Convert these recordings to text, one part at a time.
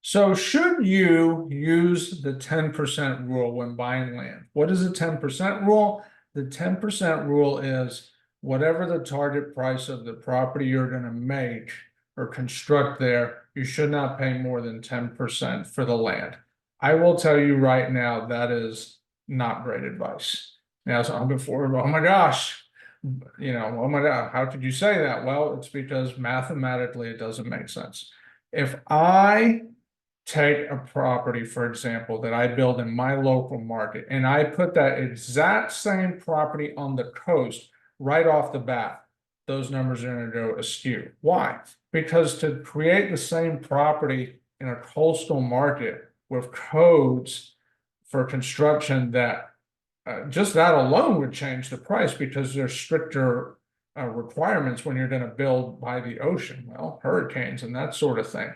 So should you use the 10% rule when buying land? What is the 10% rule? The 10% rule is whatever the target price of the property you're going to make or construct there, you should not pay more than 10% for the land. I will tell you right now, that is not great advice. Now, so before, oh my gosh, oh my God, how could you say that? Well, it's because mathematically it doesn't make sense. If I take a property, for example, that I build in my local market, and I put that exact same property on the coast right off the bat, those numbers are going to go askew. Why? Because to create the same property in a coastal market with codes for construction that just that alone would change the price because there's stricter requirements when you're going to build by the ocean, well, hurricanes and that sort of thing.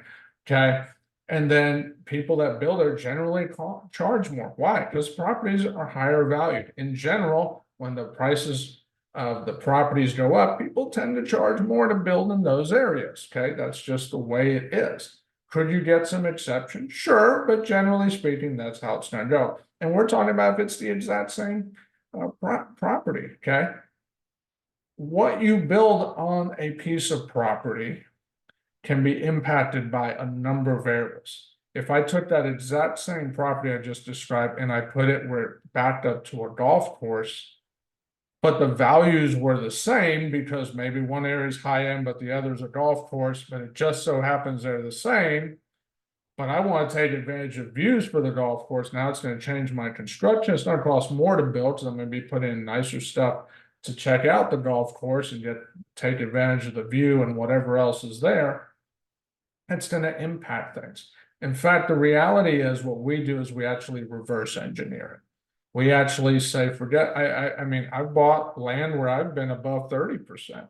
Okay. And then people that build are generally charge more. Why? Because properties are higher valued. In general, when the prices of the properties go up, people tend to charge more to build in those areas. Okay, that's just the way it is. Could you get some exceptions? Sure, but generally speaking, that's how it's going to go. And we're talking about if it's the exact same property. Okay, what you build on a piece of property can be impacted by a number of variables. If I took that exact same property I just described and I put it where it backed up to a golf course, but the values were the same because maybe one area is high end, but the other is a golf course, but it just so happens they're the same. But I want to take advantage of views for the golf course. Now it's going to change my construction. It's going to cost more to build because I'm going to be putting in nicer stuff to check out the golf course and take advantage of the view and whatever else is there. It's going to impact things. In fact, the reality is what we do is we actually reverse engineer it. We actually say, I mean, I've bought land where I've been above 30%,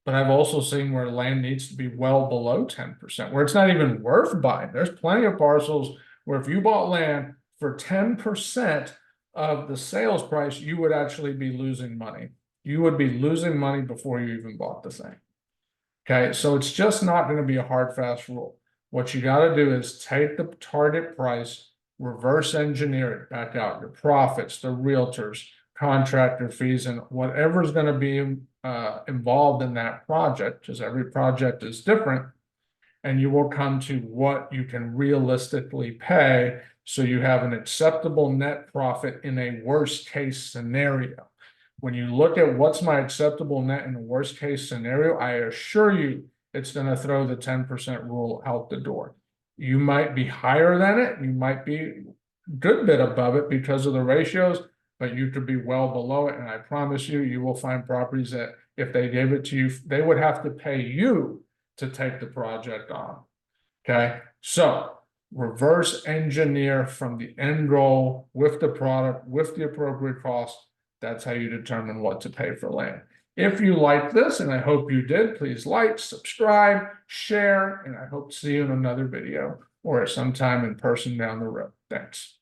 but I've also seen where land needs to be well below 10%, where it's not even worth buying. There's plenty of parcels where if you bought land for 10% of the sales price, you would actually be losing money. You would be losing money before you even bought the thing. Okay, so it's just not going to be a hard, fast rule. What you got to do is take the target price, reverse engineer it back out, your profits, the realtors, contractor fees, and whatever is going to be involved in that project, because every project is different, and you will come to what you can realistically pay so you have an acceptable net profit in a worst case scenario. When you look at what's my acceptable net in a worst case scenario, I assure you it's going to throw the 10% rule out the door. You might be higher than it. You might be a good bit above it because of the ratios, but you could be well below it. And I promise you, you will find properties that if they gave it to you, they would have to pay you to take the project on. Okay. So reverse engineer from the end goal with the product, with the appropriate cost. That's how you determine what to pay for land. If you like this, and I hope you did, please like, subscribe, share, and I hope to see you in another video or sometime in person down the road. Thanks.